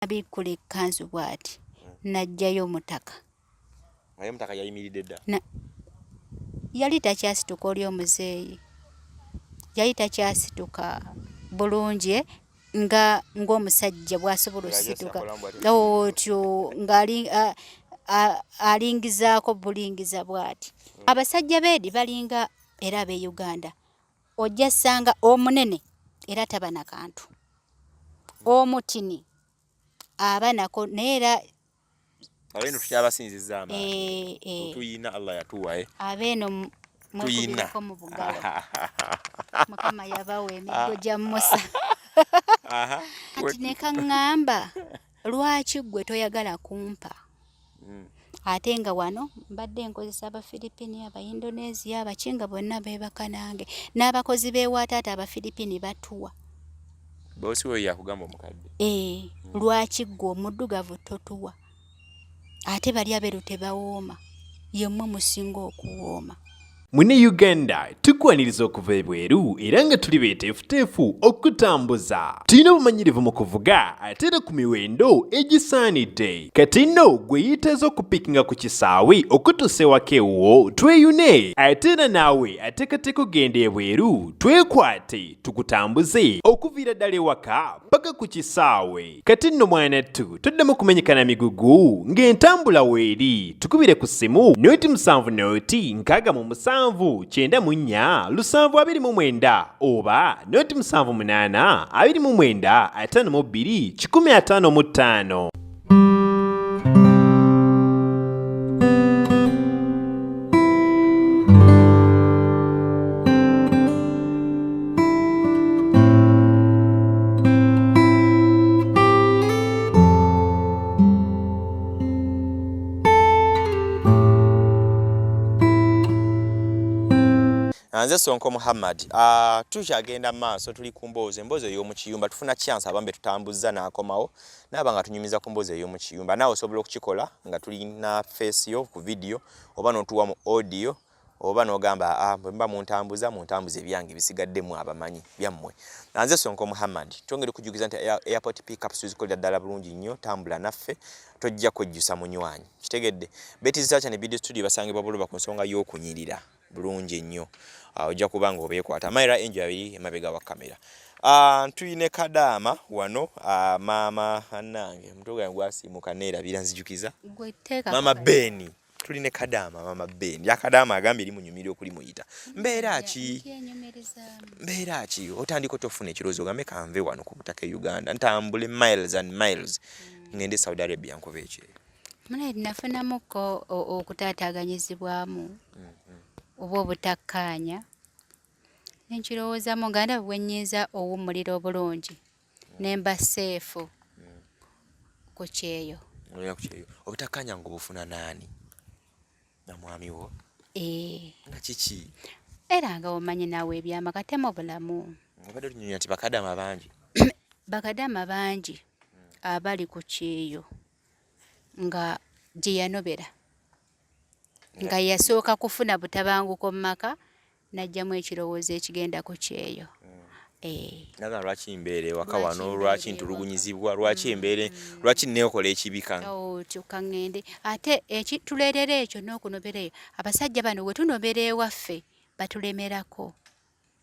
abikula ekkanzu bw'ati najjayo omutaka. Ayo mutaka yayimiridde dda. Yali takyasituka oli omuzeeyi. Yali takyasituka bulungi ng'omusajja bw'asobola osituka. Otyo ng'alingizaako bulingiza bw'ati. Abasajja beedi balinga era ab'e Uganda. Ojja ssanga omunene era taba na kantu. Omutini aba nako naye era abeeno tukyabasinzizza amaanyi. Tuyina Allah yatuwa abeeno mwekubireko mu bugalo. Mukama yabawa emiggo gya Musa. Kati ne kaŋŋamba lwaki ggwe toyagala kumpa? Ate nga wano mbadde nkozesa Abafiripini, Abaindonesia, Abakinga bonna beebaka nange. N'abakozi b'ewaataata Abafiripini batuwa. Boosi we yakugamba omukadde. Lwaki ggwe omuddugavu totuwa? Ate bali abeeru tebawooma. Yemmwe musinga okuwooma. Mune Uganda tukwaniriza okuva ebweru era nga tuli beeteefuteefu okutambuza. Tulina obumanyirivu mu kuvuga ate era ku miwendo egisaanidde. Kati nno gwe yeetaaza okupikinga ku kisaawe okutuusa ewaka ewuwo tweyune. Ate era naawe ateekateeka okugenda ebweru twekwate tukutambuze okuviira ddala ewaka paka ku kisaawe. Kati nno mwanattu toddamu kumenyekana migugu ng'entambula weeri. Tukubire ku ssimu noti 7 noti 6 94 729 oba noti 78 29 52 155. Nze Sonko Muhammad. Tukyagenda maaso tuli ku mboozi ey'omu kiyumba. Tufuna chance abambe tutambuzza n'akomawo naaba nga tunyumiza ku mboozi ey'omu kiyumba. Naawe osobola okukikola nga tulina face yo ku video oba n'otuwa mu audio oba n'ogamba bwe mba muntambuze ebyange bisigaddemu abamanyi byammwe. Nze Sonko Muhammad. Twongere kujukiza nti airport pickups zikolera ddala bulungi nnyo. Tambula naffe tojja kwejjusa munywanyi. Kitegedde. Beti Zitacha ne video studio basangibwa Buloba ku nsonga y'okunyirira bulungi nnyo. Ojja kubanga obeekwata. Mayira enjo abiri emabega wa kamera. Tuyine Kadaama wano maama annange mutoga gwasiimuka neerabira nzijukiza. Mama Beni. Tuline Kadaama mama Beni. Ya Kadaama agambye eri munyumira okuli muyita. Mbeera ki otandika otofuna ekirowoozo ogambe kanve wano ku butaka e Uganda ntambule miles and miles ngende Saudi Arabia nkobe ekyo. Mune nafunamuko okutaataganyizibwamu oba obutakkaanya. Nenkirowoozamu nga ndaba bwe nnyinza owummulira obulungi nemba seefu ku kyeyo. Obutakkaanya ng'obufuna naani? Na mwami wo? Nga kiki? Era nga omanyi naawe ebyama katemu bulamu. Obadde tunyumya nti Bakadaama bangi? Bakadaama bangi abali ku kyeyo nga gye yanobera. Nga yasooka kufuna butabanguko mu maka najjamu ekirowoozo ekigenda ku kyeyo. Naga lwaki mbeere waka wano lwaki ntulugunyizibwa lwaki embeere lwaki neekola ekibika. Kyokka ngende ate ekituleetera ekyo n'okunobera eyo abasajja bano we tunobera ewaffe batulemerako.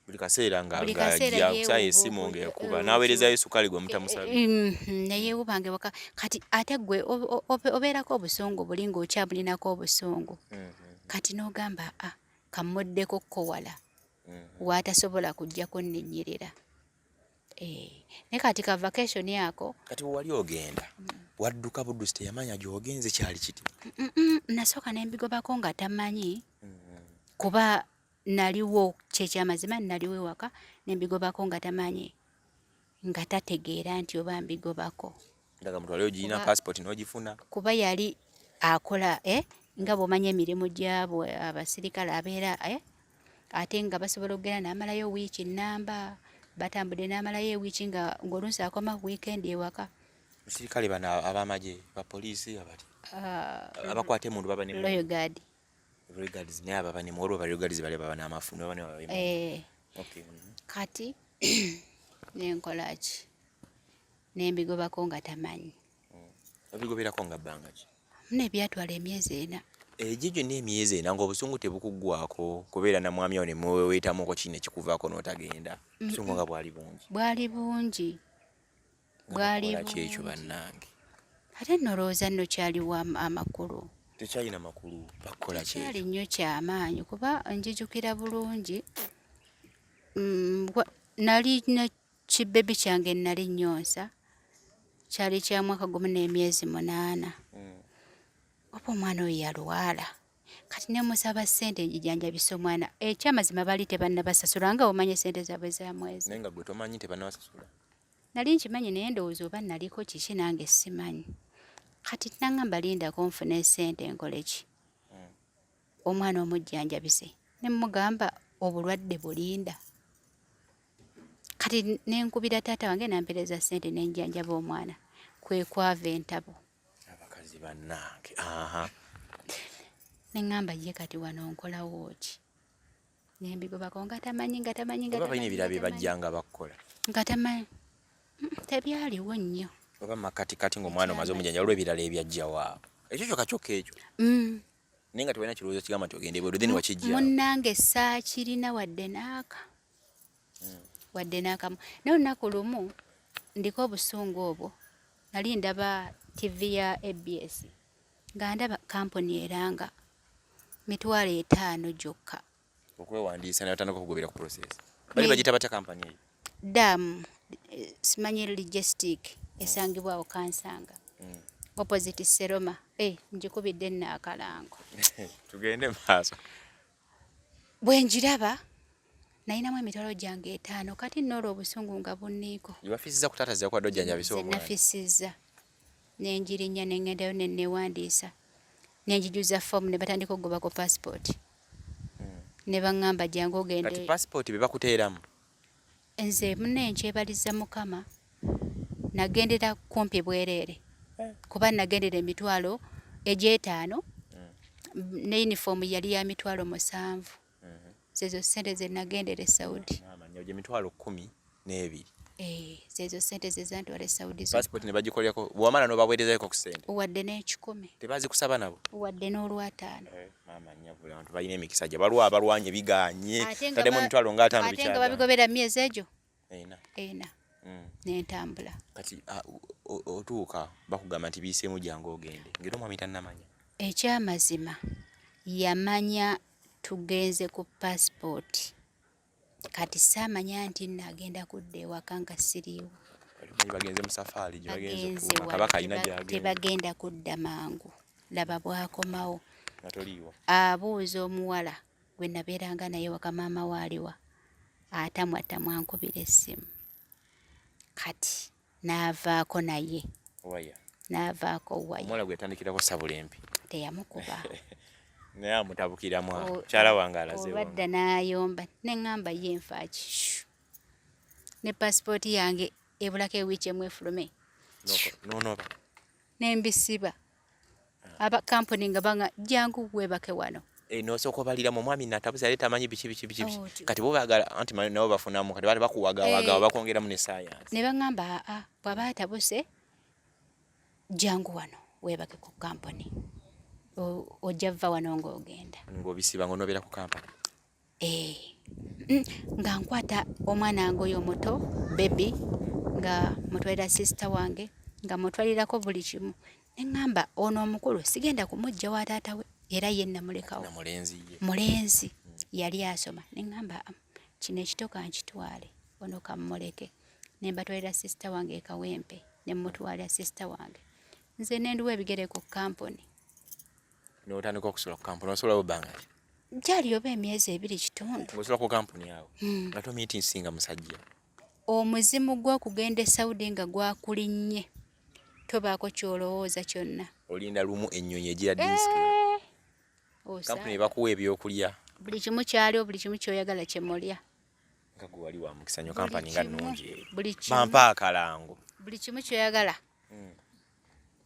Buli kaseera ng'ajja kusaya essimu ng'ekuba n'aweerezayo sukali gwe mutamusabye. Neyeewubange waka kati ate gwe obeerako obusungu buli ng'okyabulinako obusungu. Kati n'ogamba kammuddeko kowala watasobola kujja kunninnyirira. Ne kati ka vacation yako kati wali ogenda wadduka buddusi teyamanya gy'ogenze kyali kiti. Nasooka n'embigobako nga tamanyi kuba naliwo kyekyamazima naliwo ewaka n'embigobako nga tamanyi nga tategeera nti oba mbigobako. Ndaga mutwale ogirina passport n'ogifuna. Kuba yali akola nga bw'omanya emirimu gyabo abasirikale abeera ate nga basobola okugenda n'amalayo wiiki nnamba batambudde n'amalayo ewiiki ng'oluusi akoma weekend ewaka. Musirikale bano ab'amagye bapoliisi abati abakwata emundu baba ne Royal Guard. Royal Guards naye ababa ne mwolo Royal Guards bali baba n'amafumu baba ne baba. Okay. Kati nenkola ki nembigobako nga tamanyi. Obigoberako nga bbanga ki? Mune byatwala emyezi 4. Ejjo n'emyezi 4 ng'obusungu tebukuggwako kubeera na mwami awo ne muweweetamuko kino ekikuvaako n'otagenda. Obusungu nga bwali bungi. Bwali bungi. Bwali bungi. Ekyo bannange. Ate nolowooza nno kyaliwo amakulu. Tekyalina makulu bakola ki? Kyali nnyo kyamaanyi kuba njijukira bulungi. Nali ne kibebi kyange nali nnyonsa. Kyali kya mwaka 10 n'emyezi 8. Opa omwana oyo yalwala. Kati ne musaba ssente njijanjabisa omwana. Ekyamazima baali tebannabasasula nga omanye ssente zaabwe za mwezi. Naye nga gwe tomanyi tebannabasasula? Nali nkimanyi naye ndowooza oba naliko kiki nange simanyi. Kati nangamba lindako nfune ssente nkole ki? Omwana omujjanjabise. Ne mugamba obulwadde bulinda. Kati nenkubira taata wange nampereza ssente nenjanjaba omwana. Kwe kwava entabo. Abakazi bannange. Nengamba ye kati wano nkolawo ki? Nembigobako nga tamanyi. Oba balina ebirala bye bajjanga bakola. Nga tamanyi. Tebyaliwo nnyo. Oba makatikati ng'omwana omaze omujjanja waliwo ebirala ebyajja waawo. Ekyo kyokka ekyo. Naye nga tebalina kirowoozo kigamba nti ogende ebweru then wakijja. Munnange saakirina wadde n'aka. Wadde n'akamu. Naye olunaku lumu ndiko obusungu obwo. Nali ndaba TV ya ABS. Nga ndaba kampuni eranga 5,000 gyokka. Okwewandiisa naye batandika okugobera ku process. Bali bagita batya kampani eyo? Dam simanyi logistic esangibwa awo Kansanga. Opposite Seroma. Njikubidde n'akalango. Tugende maaso. Bwe njiraba nalinamu emitwalo gyange 5 kati nolwo obusungu nga bunniiko. Yabafisiza ku taata zakwadde ojjanjabisa obwana. Nafisiza. Nenjirinya nengendayo newandiisa. Nenjijuza form ne batandika okugoba ku passport. Ne baŋŋamba jangu ogende. Kati passport be bakuteeramu. Nze munne nkyebaliza Mukama. Nagendera kumpi bwereere. Kuba nagendera emitwalo egy'etaano. Ne uniform yali ya mitwalo 7. Zezo ssente ze nagendera e Saudi. Amanya ogye mitwalo 12. Zezo ssente ze zantwala e Saudi. Passport ne bagikolyako bw'amala n'obaweerezayoko ku ssente. Wadde n'ekikumi. Tebazi kusaba nabo. Wadde n'olwataano. Mama nnyabula abantu balina emikisa gye balwa abalwanye biganye. Tademu mitwalo nga 5 ate nga babigobera myezi egyo. Ena. N'entambula. Kati otuuka bakugamba nti biiseemu jangu ogende. Ngero omwami tannamanya. Ekyamazima yamanya tugenze ku passport. Kati saamanya nti nagenda kudda ewaka nga siriiwo. Bagenze mu safari gye bagenze ku Kabaka alina gy'agenda. Tebagenda kudda mangu. Laba bwakomawo. Natoliiwo. Abuuza omuwala gwe nabeeranga naye waka maama waaliwa. Atamwatamwa ankubira essimu. Kati n'avaako naye. Waya. N'avaako waya. Omuwala gwe yatandikirako Sabulempi. Teyamukuba. Naye amutabukiramu mukyala wange alaze. Obadda n'ayomba neŋŋamba ye nfaaki. Ne passport yange ebulako ewiiki emu efulume. N'onoba. Nembisiba. Aba kampuni nga banga jangu weebake wano. N'osooka obaliramu omwami natabuza yali tamanyi biki. Kati bo baagala anti nabo bafunamu kati baali bakuwagawaga bakwongeramu ne science. Ne baŋŋamba bw'aba atabuse jangu wano weebake ku kampuni. Ojja vva wano ng'ogenda. Ng'obisiba ng'onobeera ku kampani. Nga nkwata omwana wange oyo omuto bebi nga mutwalira sister wange nga mutwalirako buli kimu. Neŋŋamba ono omukulu sigenda kumujja wa taata we era ye namulekawo. Mulenzi yali asoma. Neŋŋamba kino ekitoka nkitwale ono kammuleke. Ne mbatwalira sister wange e Kawempe ne mutwalira sister wange. Nze nenduwa ebigere ku kampuni. N'otandika okusula ku kampuni osulawo bbanga ki? Gyali oba emyezi 2.5. Ng'osula ku kampuni awo. Nga tomiiti nsinga musajja. Omuzimu gw'okugenda e Saudi nga gwakulinnye. Tobaako kyolowooza kyonna. Olinda lumu ennyonyi egira disiki. Kampuni ebakuwa ebyokulya. Buli kimu kyaliwo, buli kimu kyoyagala kye mulya. Nga gwe wali wa mukisa nnyo kampani nga nnungi. Bampa akalango. Buli kimu kyoyagala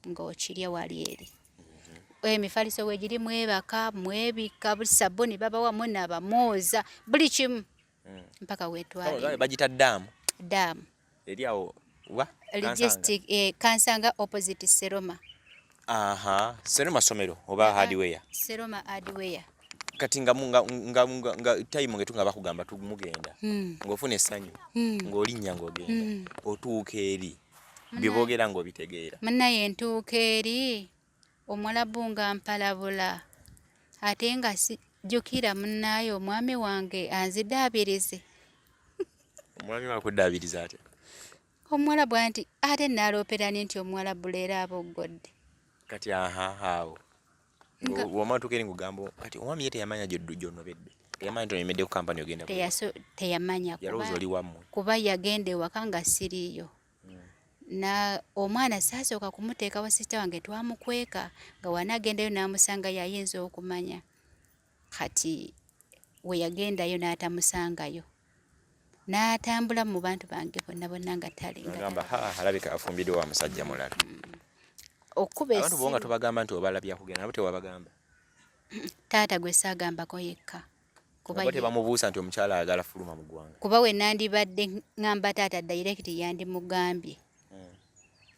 ng'okirya wali eri. Emifaliso weegiri mwebaka, mwebika, buli sabuni babawa munaaba mwoza, buli kimu. Mpaka weetwale. Bagita daamu. Daamu. Eri awo wa? Logistic Kansanga opposite Seroma. aha Seroma somero oba hardware Seroma hardware kati nga time ngetunga bakugamba tumugenda ngofuna essanyu ng'olinnya ng'ogenda otuuka eri byeboogera ng'obitegeera munnaye ntuuka eri Omuwalabu nga mpalabula ate nga jjukira munnaayo omwami wange anzidaabirize. Omwami wakuddaabiriza ate? Omuwalabu anti ate naalooperani nti Omuwalabu leero aboggodde. Kati awo wama tuuka eri ngugamba kati omwami ye teyamanya gy'onnobedde, teyamanya nti oyemedde ku kampani ogenda teyamanya yalowooza oli wammwe kuba yagenda ewaka nga siriiyo. Na omwana saasooka kumuteeka wa sisita wange twamukweka nga wanaagendayo n'amusanga yayinza okumanya. Kati we yagendayo n'atamusangayo n'atambula mu bantu bange bonna nga taligamba alabika afumbiddwe wa musajja mulala. Okuba abantu bo nga tubagamba nti obalabya kugenda nabo tewabagamba. Taata gwe saagambako yekka. Kuba tebamubuusa nti omukyala ayagala fuluma mu ggwanga. Kuba we nandibadde ngamba taata direct yandimugambye.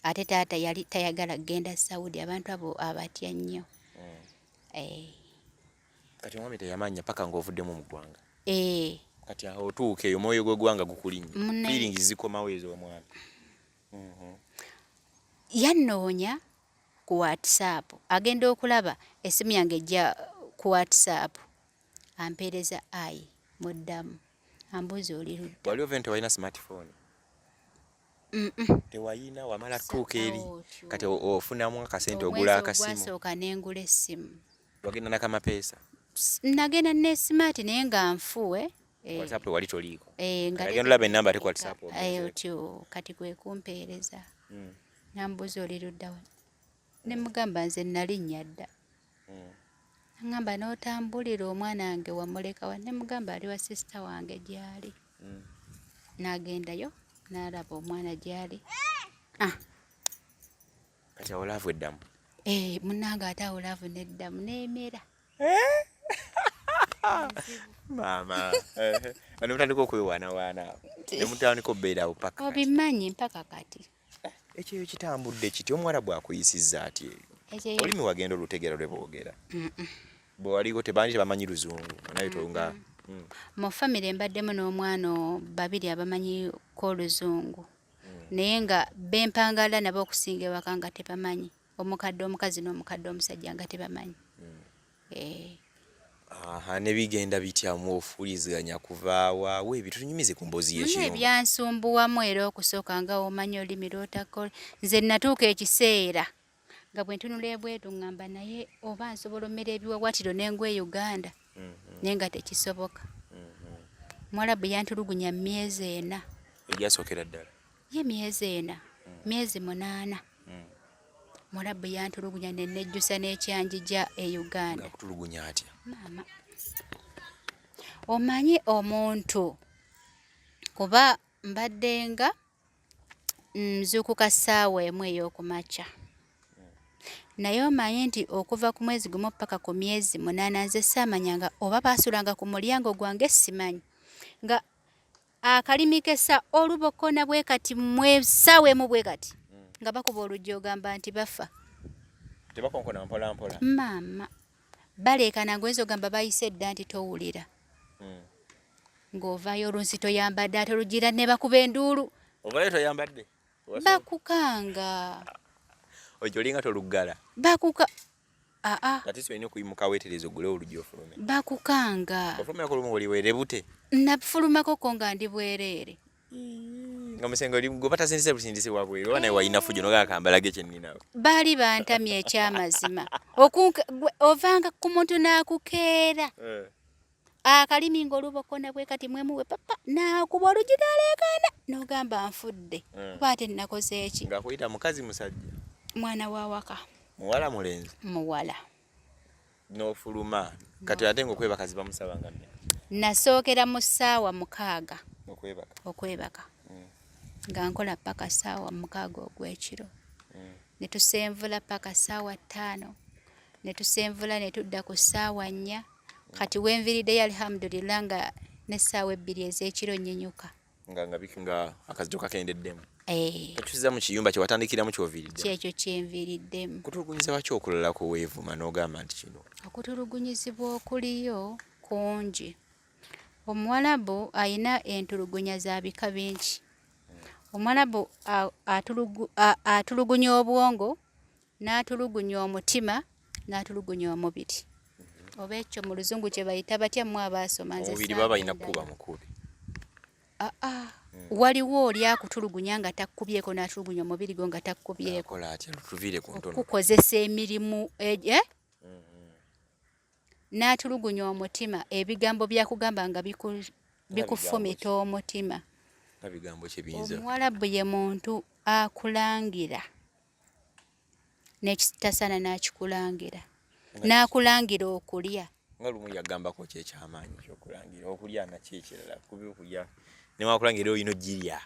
Ate taata yali tayagala kugenda Saudi, abantu abo abatya nnyo. Kati omwami teyamanya paka ng'ovuddemu mu ggwanga. Kati aho otuuka eyo omwoyo gw'eggwanga gukulinnya. Feelings zikomawo ez'omwami. Yannoonya ku WhatsApp. Agenda okulaba essimu yange ejja ku WhatsApp. Ampeereza ayi muddamu. Ambuuza oli ludda. Wali ova nti walina smartphone? Tewayina wamala tuuka eri. Kati ofunamu akasente ogula akasimu. Gwasooka n'engula essimu. Wagenda n'akamapeesa? Nagenda ne smart naye nga nfuwe. WhatsApp wali toliiko? Agenda olaba ennamba ate ku WhatsApp. Otyo kati kwe kumpeereza. Nambuuza oli ludda wa? Ne mugamba nze nalinnya dda. Ngamba n'otambulira omwana wange wamuleka wa? Ne mugamba ali wa sisita wange gy'ali. N'agendayo n'alaba omwana gy'ali. Kati awo laavu eddamu? Munnange ate awo laavu n'eddamu n'emera. Maama ne mutandika okwewaanawaana ne mutandika obbeera awo paka. Obimanyi mpaka kati. Ekyo kitambudde kiti Omuwalabu akuyisizza ati eyo. Olimi wagenda olutegera lwe boogera. Bwe waliko tebandi tebamanyi Luzungu. Naye tonga. Mu famire mbaddemu n'omwana babiri abamanyi ko Luzungu. Naye nga bempangala nabo okusinga ewaka nga tebamanyi. Omukadde omukazi n'omukadde omusajja nga tebamanyi. Ne bigenda bitya mu ofuuliziganya kuva waawe ebyo tunyumize ku mboozi y'ekiyumba. Ebyansumbuwamu era okusooka nga omanyi olimi lw'otakola. Nze natuuka ekiseera nga bwe ntunula ebwetu ngamba naye oba nsobola ommera ebiwawaatiro n'engwa e Uganda naye nga tekisoboka. Omuwalabu yantulugunya myezi 4. Egyasookera ddala? Ye myezi 4, myezi 8. Omuwalabu yantulugunya ne nejjusa n'ekyanjija e Uganda. Akutulugunya atya? Maama, omanyi omuntu kuba mbadde nga nzuukuka ssaawa emu ey'okumakya. Naye omanyi nti okuva ku mwezi gumu paka ku myezi 8 nze saamanyanga oba baasulanga ku mulyango gwange simanyi. Nga akalimi kessa olubokona bwe kati ssaawa emu bwe kati nga bakuba oluggi ogamba nti bafa. Tebakonkona mpola mpola? Maama, baleekana ngwezi ogamba bayise dda nti towulira. Ng'ovaayo olunsi toyambadde ate olugira ne bakuba enduulu. Ovaayo toyambadde? Bakukanga. Ojo olinga toluggala? Kati si olina okuyimuka weetereza ogule oluggi ofulume? Bakukanga. Ofulumako olumu oli weerebute? Nafulumako ko nga ndi bwereere. Nga musenga oli gwe batasindise busindise wabweru oba naye walina fujjo n'ogakambalage kye nninawe. Baali bantamye ekyamazima. Ovanga ku muntu n'akukeera. Akalimi ng'olubokona bwe kati mwemuwe papa n'akuba oluggi n'aleekaana n'ogamba nfudde. Kuba ate nakoze eki? Ng'akuyita mukazi musajja? Mwana wa waka. Muwala mulenzi? Muwala. N'ofuluma. Kati ate ng'okwebaka zibamusabanga mmeka? Nasookera mu ssaawa 6. Okwebaka. Nga nkola paka ssaawa 6 ogw'ekiro. Ne tusenvula paka ssaawa 5. Ne tusenvula ne tudda ku ssaawa 4. Kati wenviriddeyo alhamdulillah nga n'essaawa 2 ez'ekiro nnyinyuka. Nga akazito kakendeddemu. Tukiza mu kiyumba kye watandikiramu ky'oviiridde. Kyekyo kyenviiriddemu. Kutulugunyiza waki okulala ku weevuma n'ogamba nti kino? Okutulugunyizibwa okuliyo kungi. Omuwalabu ayina entulugunya za bika bingi. Omuwalabu atulugunya obwongo, n'atulugunya omutima, n'atulugunya omubiri. Oba ekyo mu luzungu kye bayita batya mu abaasoma nze omubiri baba balina kuba mukubi. Waliwo oli akutulugunya nga takkubyeko n'atulugunya omubiri gwo nga takkubyeko. Kukozesa emirimu n'atulugunya omutima, ebigambo byakugamba nga bikufumita omutima. Omuwalabu ye muntu akulangira n'ekitasaana n'akikulangira, n'akulangira okulya. Nga lumu yagambako kyekyamaanyi ekyokulangira okulya nakyo ekirala kuba okulya newakulangira olina ogirya.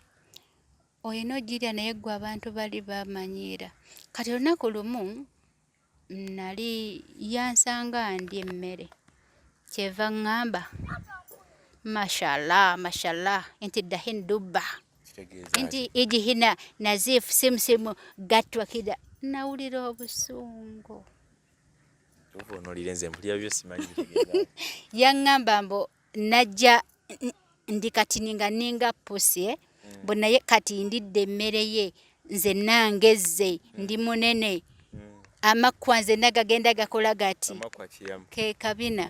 Olina ogirya naye gwe abantu bali bamanyiira. Kati olunaku lumu nali yansanga ndya emmere kyeva ŋŋamba mashallah inti dahin dubba inti iji hina nazifu simusimu gatwa kida. Nawulira obusungu. Yaŋŋamba mbu najja ndi kati ninga pusi mbu naye kati ndidde emmere ye nze nangezze ndi munene. Amakwa nze nagagenda gakola gati ke kabina.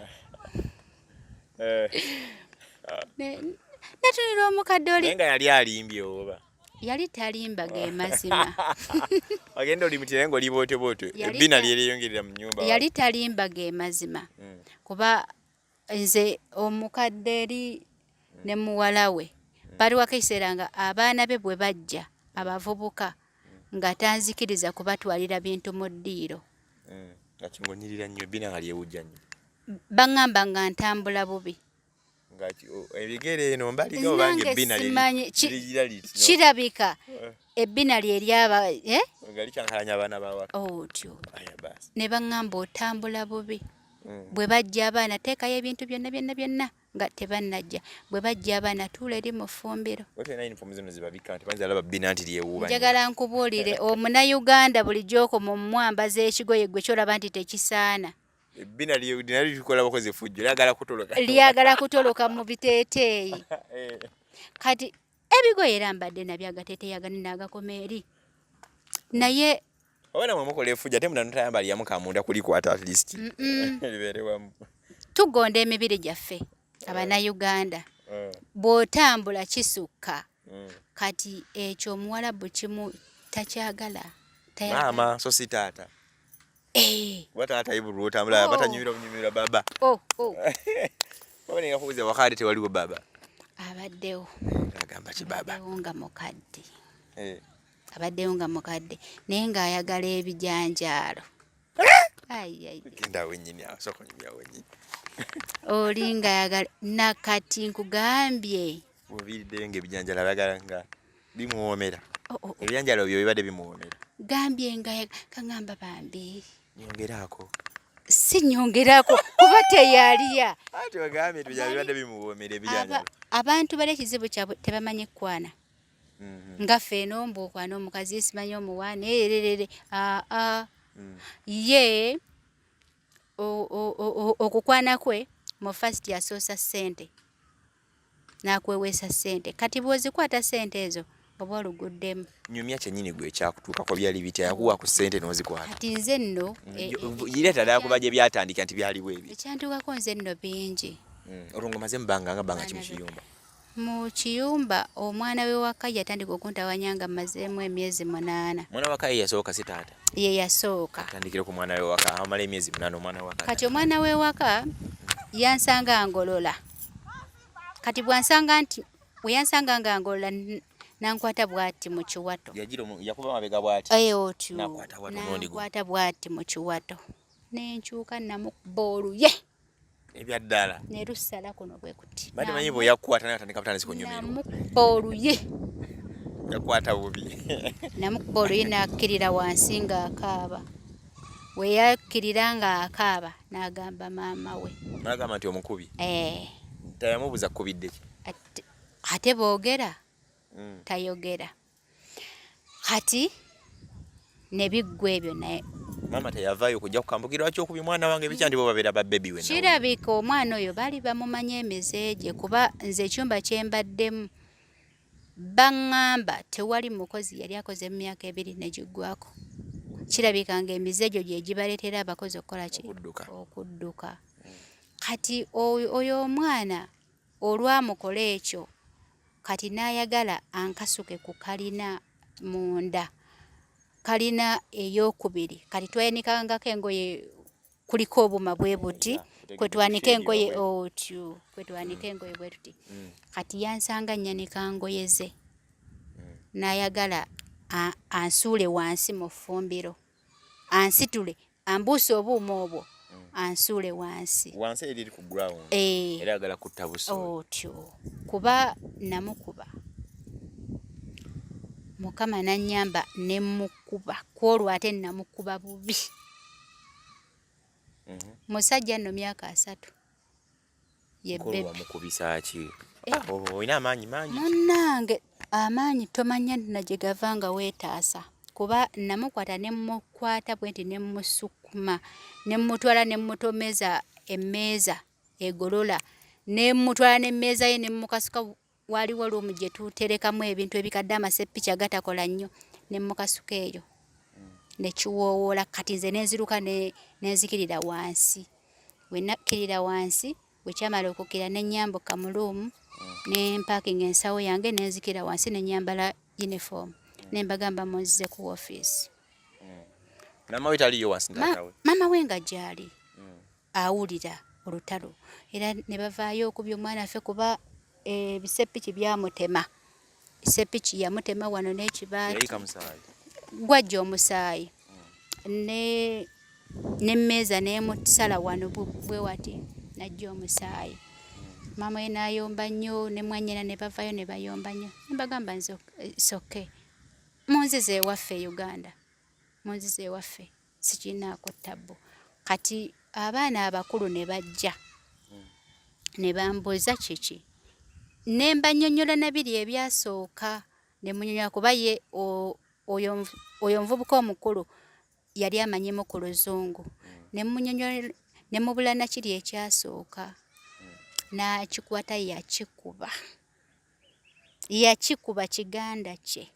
Natunira omukadde oli nga yali alimbye oba yali talimba ge mazima. Agenda oli mutira ngo oli booteboote ebbina lyeyongerera mu nnyumba. Yali talimba ge mazima kuba nze omukadde eri ne muwala we baliwo ekiseera nga abaana be bwe bajja abavubuka nga tanzikiriza kubatwalira bintu mu ddiiro. Nga kimonyirira nnyo ebbina nga lyewujja nnyo. Baŋŋamba nga ntambula bubi. Ebigere eno mbaliga obange ebbina kirabika ebbina lye lyaba nga likyankalanya abaana bawaka. Otyo ne baŋŋamba otambula bubi. Bwe bajja abaana teekayo ebintu byonna nga tebannajja. Bwe bajja abaana tuula eri mu ffumbiro. Njagala nkubuulire omunayuganda bulijjo okoma omumwambaza ekigoye gwe kyolaba nti tekisaana. Ebbina likola bakozi effujjo lyagala kutoloka mu biteeteeyi. Kati ebigoye era mbadde nabyo agateeteeyi agani n'agakoma eri naye obana mwe mukola effujjo ate munanotayamba lyamu kamunda kulikwata at least libeere wamu. Tugonda emibiri gyaffe Abanayuganda. Bw'otambula kisukka. Kati ekyo omuwalabu kimu takyagala. Maama so si taata. Wataata ibulu otambula batanyumira baba. Wabone yakubuza wakati tewaliwo baba. Abaddewo. Agamba ki baba? Abaddewo nga mukadde naye ng'ayagala ebijanjaalo. Genda wenyini asoko nyumya wenyini. Oli ng'ayagala nakati nkugambye. Buviridde ng'ebijanjaalo abagala nga bimuwoomera. Ebijanjaalo byo bibadde bimuwoomera. Gambye nga kaŋŋamba bambi. Nyongeraako. Si nyongeraako kuba teyaliya. Ati bagambye bibadde bimuwoomera ebijanjaalo. Abantu bali ekizibu kyabwe tebamanyi kwana. Nga ffe n'ombuukwana omukazi simanyi omuwaana ererere. Ye okukwana kwe mu first yasoosa ssente n'akweweesa ssente. Kati bw'ozikwata ssente ezo oba oluguddemu. Nyumya kyennyini gwe ekyakutuukako byali bitya yakuwa ku ssente n'ozikwata. Kati nze nno yireeta ddala kuba gye byatandika nti byaliwo ebyo. Ekyantuukako nze nno bingi. Olwo ng'omaze banga ki mu kiyumba? Mu kiyumba omwana we waka yatandika okuntawanya nga mmazeemu emyezi 8. Mwana waka ye yasooka si taata? Ye yasooka. Atandikire ku mwana we waka amala emyezi 8 omwana waka. Kati omwana we waka yansanga angolola. Kati bwansanga nga angolola nankwata bw'ati mu kiwato. Yakuba mabega bw'ati? Otyo. Nankwata bw'ati mu kiwato. Nenkyuka namukuba oluye. Ebya ddala. Ne lusala kuno bwe kuti. Bade manyi bwe yakukwata n'atandika butandisi kunyumirwa. Namukuba oluye. Yakwata bubi. Namukuba oluye n'akkirira wansi ng'akaaba. We yakkirira ng'akaaba n'agamba maama we. N'agamba nti omukubi? Tayamubuza kkubidde ki? Ate boogera? Tayogera. kati ne biggwa ebyo naye mama teyavaayo kujja kukambukirwa ki okubi mwana wange bikya ndi bo babeera babebi we kirabika omwana oyo baali bamumanya emize gye kuba nze ekyumba kye mbaddemu baŋŋamba tewali mukozi yali akoze mu myaka 2 ne giggwako. Kirabika ng'emize gyo gye gibaleetera abakozi okukola ki okudduka. Kati oyo omwana olwamukola ekyo kati n'ayagala ankasuke ku kalina munda kalina ey'okubiri kati twayanikangako engoye kuliko obuma bwe buti kwe twanika engoye otyo bwe tuti kati yansanga nyanika ngoye ze n'ayagala ansuule wansi mu ffumbiro ansitule ambuuse obuuma obwo ansuule wansi eriri ku ground era agala kutta buso otyo kuba namukuba Mukama nanyamba ne mukuba kwolwo ate namukuba bubi. Musajja nno myaka 3 ye bebe mukubisa ki oyina amaanyi mangi munnange amaanyi tomanya na gye gavanga weetaasa kuba namukwata ne mukwata bwenti ne musukuma ne mutwala ne mutomeza emmeeza egolola ne mutwala ne mmeeza ye ne mukasuka waliwo lumu gye tuterekamu ebintu ebikadde amasepiki agatakola nnyo ne mukasuka eyo ne kiwoowola kati nze nenziruka nenzikirira wansi we nakkirira wansi bwe kyamala okukkira ne nyambuka mu luumu ne mpakinga ensawo yange nenzikira wansi ne nyambala uniform ne mbagamba munzize ku office. Mama we taliyo wansi ntaatawe mama we nga gyali awulira olutalo era ne bavaayo okubya omwana affe kuba ebisepiki byamutema sepiki yamutema wano n'ekibaati gwajja omusaayi n'emmeeza n'emusala wano bwe wati najja omusaayi. Mama we n'ayomba nnyo ne mwannyina ne bavaayo ne bayomba nnyo ne mbagamba nze soke munzize ewaffe Uganda munzize ewaffe sikinaako ttabbu. Kati abaana abakulu ne bajja ne bambuuza kiki ne mbanyonnyola na biri ebyasooka ne munyonyola kuba ye oyo nvubuka omukulu yali amanyimu ku Luzungu ne munyonyola ne mubula na kiri ekyasooka n'akikwata yakikuba kiganda kye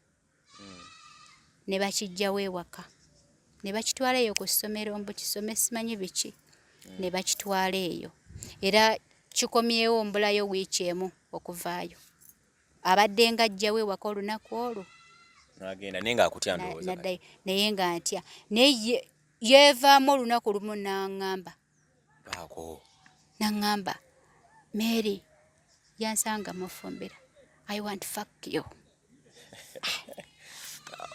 ne bakijjawo ewaka ne bakitwala eyo ku ssomero mbu kisome simanyi biki ne bakitwala eyo era kikomyewo mbulayo wiiki emu okuvaayo abadde nga ajjawo ewaka olunaku olwo n'agenda naye ng'akutya ndowooza naye nga ntya naye yeevaamu olunaku lumu n'aŋŋamba Mary yansanga mufumbira I want fuck you.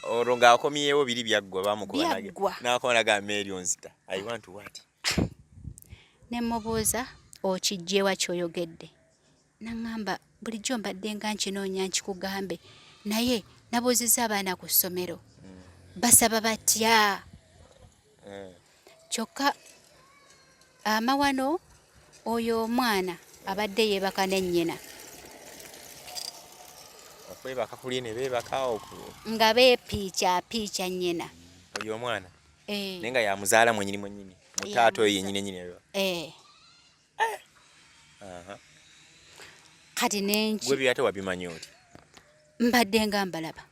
olwo ng'akomyewo biri byaggwa bamukuba n'akonaga Mary onzita I want what ne mubuuza okijjewa kyoyogedde n'aŋŋamba bulijjo mbadde nga nkinoonya nkikugambe naye nabuuzizza abaana ku ssomero basaba batya kyokka amawano oyo omwana abadde yeebaka ne nnyina okwebaka kuli ne beebaka nga beepiica nnyina oyo omwana naye nga yamuzaala mwenyini mutaata oyo yennyini kati nenki gwe byate wabimanyi oti mbadde nga mbalaba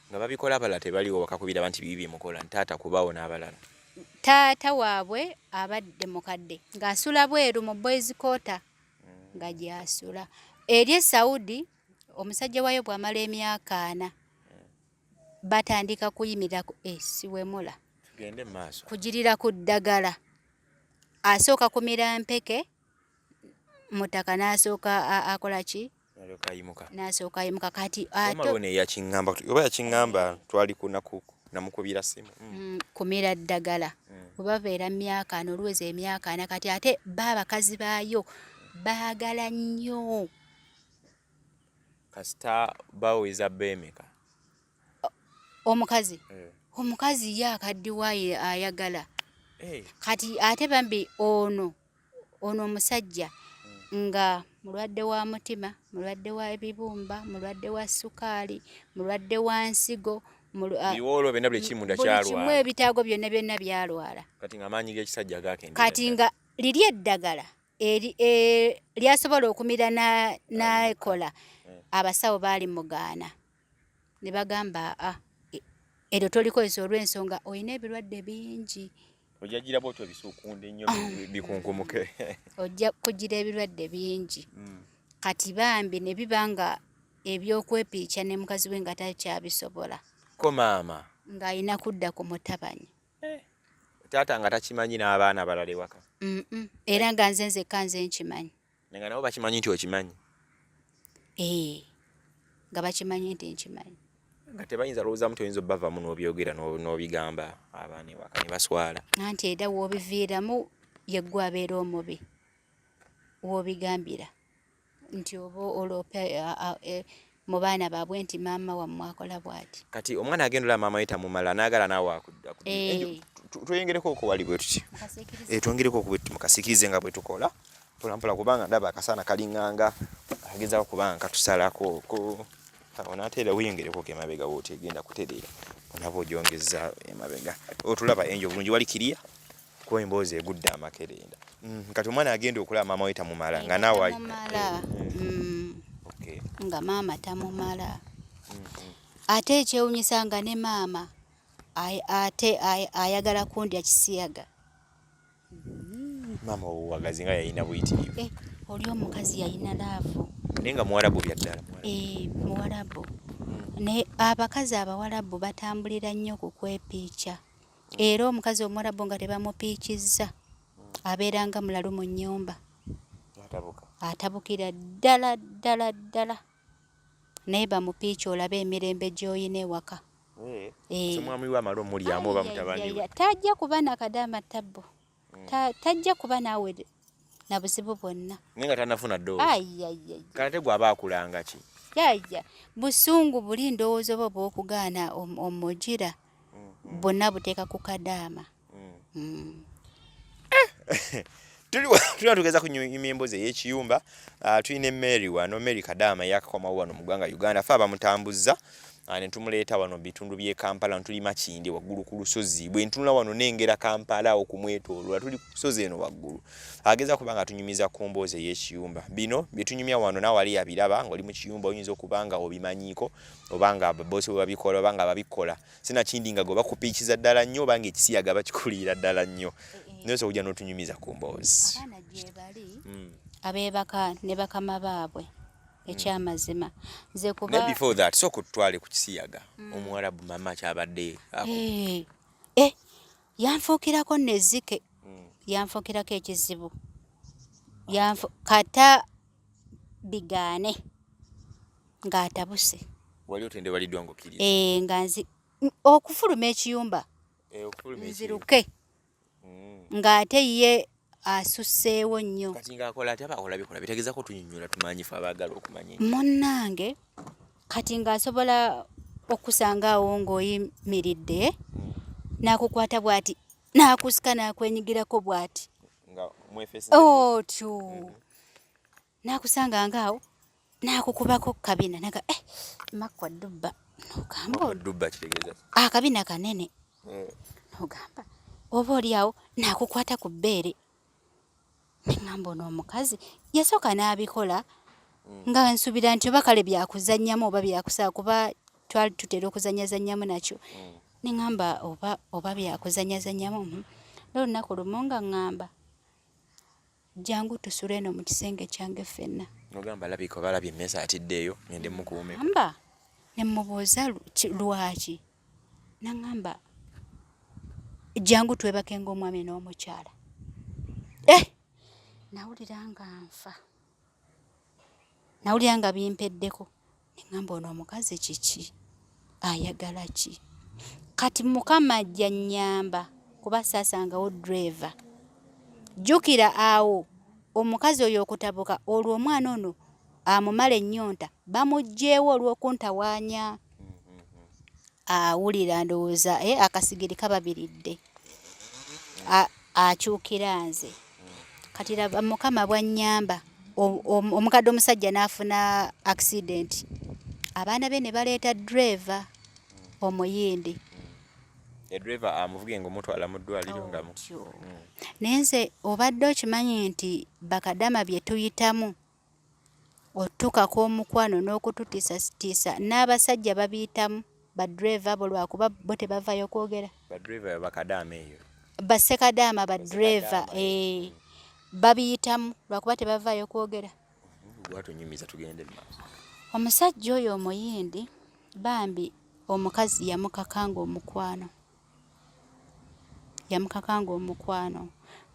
nga babikola abalala tebaliwo bakakubira banti bibi byemukola ntaata kubawo n'abalala taata waabwe abadde mukadde ng'asula bweru mu boys quarter nga gy'asula eri e Saudi omusajja waayo bw'amala emyaka 4 batandika kuyimirira siwemula tugende mu maaso kugirira ku ddagala asooka kumira mpeke mutaka n'asooka akola ki n'asooka ayimuka kati ate yakiŋŋamba oba yakiŋŋamba twali kunaku namukubira simu kumira ddagala webabeera myaka 4 olweza emyaka 4 kati ate baabakazi baayo baagala nnyo kasita baweza beemeka omukazi ye akaddiwaayo ayagala kati ate bambi ono omusajja nga mulwadde wa mutima mulwadde wa ebibumba mulwadde wa sukaali mulwadde wa nsigo biwolo bena buli kimu ndakyalwala kimwe ebitaago byonna byalwala kati ng'amaanyi g'ekisajja gaakendera kati nga liri eddagala lyasobola okumira n'ekola abasawo baali mugaana ne bagamba eryo tolikozesa olw'ensonga olina ebirwadde bingi ojja gira bwotyo bisuukunde nnyo bikunkumuke ojja kugira ebirwadde bingi kati bambi ne biba nga ebyokwepiica ne mukazi we nga takyabisobola ko maama ng'alina kudda ku mutabanyi taata nga takimanyi n'abaana balala ewaka era nga nze nzekka nze nkimanyi nga nabo bakimanyi nti okimanyi nga bakimanyi nti nkimanyi nga tebayinza lowoozamu toyinza obbavamu n'obyogera n'obigamba abaana ewaka ne baswala anti era w'obiviiramu yeggwe abeera omubi w'obigambira nti oba oloopa mu baana baabwe nti maama wammwe akola bw'ati kati omwana agenda olaba maama we tamumala naagala naawe akudda tweyongereko oko wali bwe tuti twongereko mukasiikirize nga bwe tukola mpolampola kubanga ndaba akasaana kalinganga agezaako kubanga katusalako onateera weyongereko ke emabega wootegenda kutereera onaba ogyongeza emabega otulaba enjo bulungi wali kiriya kuba emboozi egudde amakerenda kati omwana agenda okulaba maama we tamumala nga naawe nga maama tamumala ate ekyewunyisa nga ne maama ate ayagala kundya kisiyaga maama obuwagazi nga yalina buyitirivu oli omukazi yalina laavu naye nga muwarabu byaddala muwarabu naye abakazi abawarabu batambulira nnyo ku kwepiica era omukazi omuwarabu nga tebamupiikizza abeera nga mulalu mu nnyumba atabukira ddala naye bamupiica olabe emirembe gy'oyina ewaka omwami we amala omulyamu oba mutabani we tajja kuba nakadaama ttabbo tajja kuba naawe na buzibu bwonna naye nga tanafuna ddoozi kalate gw'aba akulanga ki yajja busungu buli ndowooza oba bw'okugaana omugira bwonna buteeka ku Kadaama tulina tugeza kunyumya emboozi ey'ekiyumba tulina Mary wano Mary Kadaama yakakomawo wano mu ggwanga Uganda fe abamutambuzza ne tumuleeta wano bitundu by'e Kampala tuli Makindye waggulu ku lusozi bwe ntunula wano nengera Kampala okumwetooloola tuli ku lusozi eno waggulu ageza kuba nga tunyumiza ku mboozi ey'ekiyumba bino bye tunyumya wano naawe wali abiraba ng'oli mu kiyumba oyinza okuba nga obimanyiiko oba nga ababoosi bwe babikola oba nga babikola sinakindi nga gwe bakupiikiza ddala nnyo oba nga ekisiyaga bakikuliira ddala nnyo naye ojja n'otunyumiza ku mboozi abaana gye bali abeebaka ne bakama baabwe ekyamazima nze kuba before that so kutwale ku kisiyaga omuwarabu mama kyabadde yanfuukirako nezike yanfuukirako ekizibu kata bigaane ng'atabuse wali otende waliddwa ng'okkiriza nga okufuluma ekiyumba nziruke ng'ate ye asusseewo nnyo kati ng'akola ati aba olabikola bitegeezako tunyonnyola tumanyifu abaagala okumanya munnange kati ng'asobola okusangaawo ng'oyimiridde n'akukwata bw'ati n'akusika n'akwenyigirako bw'ati otyo n'akusanga ngaawo n'akukubako kabina naga makwa ddubba ddubba kitegeeza akabina kanene n'ogamba oba oli awo n'akukwata ku bbeere neŋŋamba ono omukazi yasooka n'abikola nga nsuubira nti oba kale byakuzannyamu oba byakusaa kuba twali tutera okuzanyazannyamu nakyo neŋŋamba oba byakuzanyazannyamu n'olunaku lumu nga ŋŋamba jangu tusule eno mu kisenge kyange ffenna nogamba labika balabye emmesa atiddeeyo ngende mukuumeko amba ne mubuuza lwaki naŋŋamba jangu twebake ng'omwami n'omukyala nawulira nga nfa nawulira nga bimpeddeko neŋŋamba ono omukazi kiki ayagala ki kati mukama ajja nnyamba kuba saasangawo driver jjukira awo omukazi oyo okutabuka olwo omwana ono amumala ennyonta bamuggyeewo olw'okuntawaanya awulira ndowooza akasigiri kababiridde akyukira nze kati laba mukama bwannyamba omukadde omusajja n'afuna accident abaana be ne baleeta driver omuyindi edriver amuvuge ng'omutwala mu ddwaliro nga nenze obadde okimanyi nti Bakadaama bye tuyitamu otukako omukwano n'okututiisatiisa n'abasajja babiyitamu badriver abo lwakuba bo tebavaayo kwogera badriver Bakadaama eyo Bakadaama badriver babiyitamu lwakuba tebavaayo kwogera gwatunyumiza tugende maaso omusajja oyo omuyindi bambi omukazi yamukakanga omukwano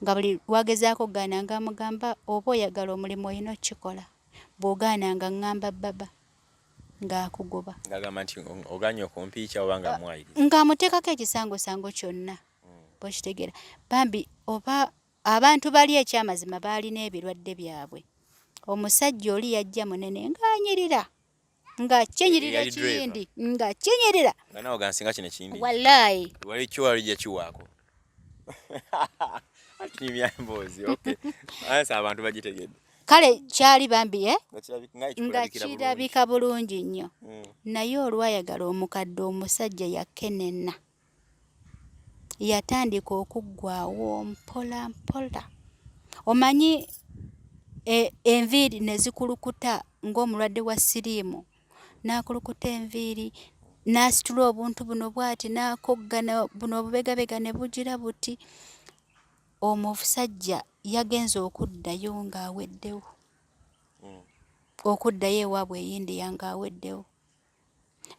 nga buli wagezaako gaananga amugamba oba oyagala omulimu olina okukikola bw'ogaananga ngamba baba ng'akugoba ng'agamba nti oganye okumpiikya oba nga mwayiriza ng'amuteekako ekisangosango kyonna bw'okitegeera bambi oba abantu bali ekyamazima baalina ebirwadde byabwe omusajja oli yajja munene ng'anyirira ng'akinyirira ekindi ng'akinyirira nga nawe gansinga kino ekindi wallaahi wali kiwalijja kiwaako atinimya emboozi okay ansa abantu bagitegedde kale kyali bambi nga kirabika bulungi nnyo naye olwayagala omukadde omusajja yakenenna yatandika okuggwaawo mpola mpola omanyi enviiri ne zikulukuta ng'omulwadde wa siriimu n'akulukuta enviiri n'asitula obuntu buno bw'ati n'akoggana buno obubegabega ne bugira buti omusajja yagenze okuddayo ng'aweddewo okuddayo ewaabwe eyindi ng'aweddewo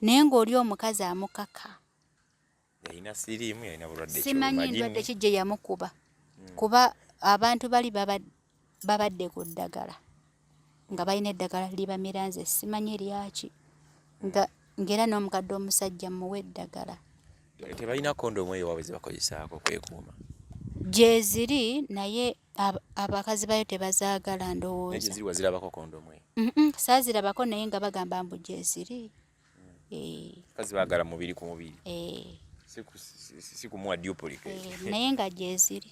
naye ng'oli omukazi amukaka yalina siriimu yalina bulwadde simanyi ndwadde ki gye yamukuba kuba abantu bali babadde ku ddagala nga balina eddagala libamiranze simanyi lyaki ng'era n'omukadde omusajja muwe eddagala tebalina kondomu eyo waabwe zebakozesaako kwekuuma gye ziri naye abakazi bayo tebazaagala ndowooza ziri wazirabako kondomu eyo saazirabako naye nga bagamba mbu gye ziri kazi baagala mubiri ku mubiri si kumuwa duplicate naye nga gye ziri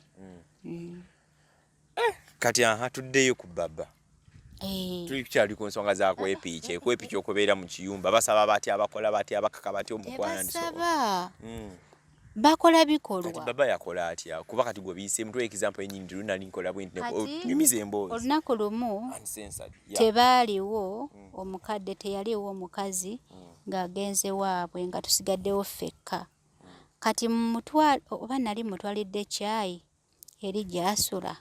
kati tuddeyo ku baba tulikyali ku nsonga za kwepiikya okubeera mu kiyumba basaba batya abakola batya abakaka batya omukwano bakola bikolwa kati baba yakola atya kuba kati gwe biyise mutwe example enyingi lunali nkola bwenti nyumiza emboozi olunaku lumu tebaaliwo omukadde teyaliwo omukazi ng'agenze waabwe nga tusigaddewo ffekka kati oba nali mutwalidde caayi eri gy'asula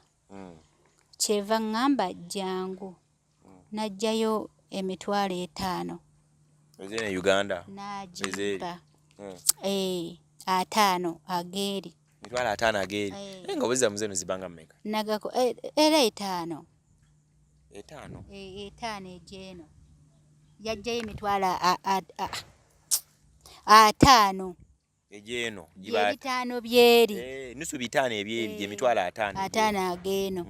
kyeva ngamba jangu najjayo emitwalo 5 ezene Uganda n'agimpa 5 ageeri mitwalo 5 ageeri nga obuzira muzeno zibanga mmeka nagako era 5 ejeeno yajjayo emitwalo 5 ejeeno ebitaano byeri nusu bitaano ebyeri gye mitwalo 5 ageeno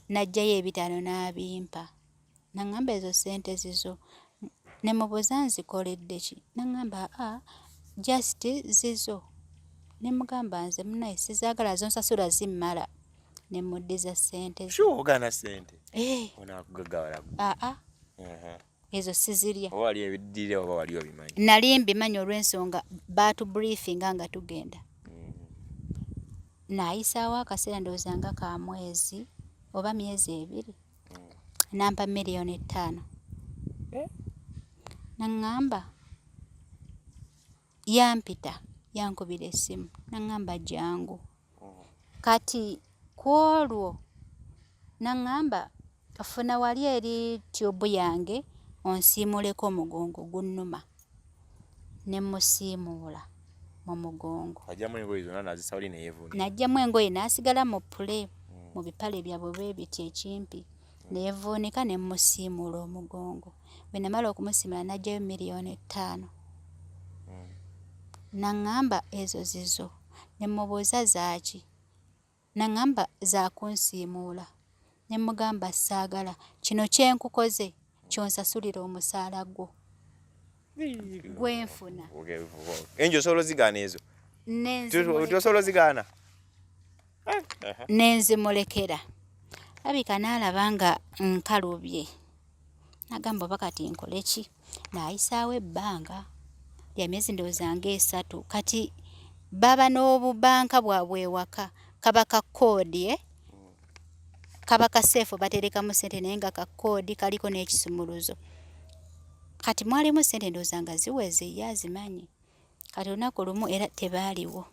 najjayo ebitaano n'abimpa nangamba ezo sente zizo ne mubuuza nzikoledde ki nangamba just zizo ne mugamba nze munaye sizaagala zonsasula zimmala ne muddiza sente ogana sente onakugagawala ezo sizirya oba wali ebiddire oba wali obimanyi nali mbimanyi olw'ensonga baatubriefinga nga tugenda naayisaawo akaseera ndowooza nga ka mwezi oba myezi 2 nampa $5,000,000 nangamba yampita yankubira essimu nangamba jangu kati kwolwo nangamba funa wali eri tyobu yange onsiimuleko omugongo gunnuma ne musiimuula mu mugongo najjamu engoye n'asigala mu pule mu bipale byabwe bwe biti ekimpi neevuunika ne musiimuula omugongo bwe namala okumusiimula najjayo $5,000,000 nangamba ezo zizo ne mubuuza zaaki nangamba zaakunsiimuula ne mugamba saagala kino kyenkukoze kyonsasulira omusaala gwo gwenfuna enjo solo zigaana ezo tosolo zigaana nenzimulekera labika n'alaba nga nkalubye nagamba oba kati nkole ki naayisaawo ebbanga ya myezi ndowooza nga 3 kati baba n'obubanka bwabwe ewaka kaba ka koodi kaba kaseefu baterekamu ssente naye nga ka koodi kaliko n'ekisumuluzo kati mwalimu ssente ndowooza nga ziweze ye azimanyi kati olunaku lumu era tebaaliwo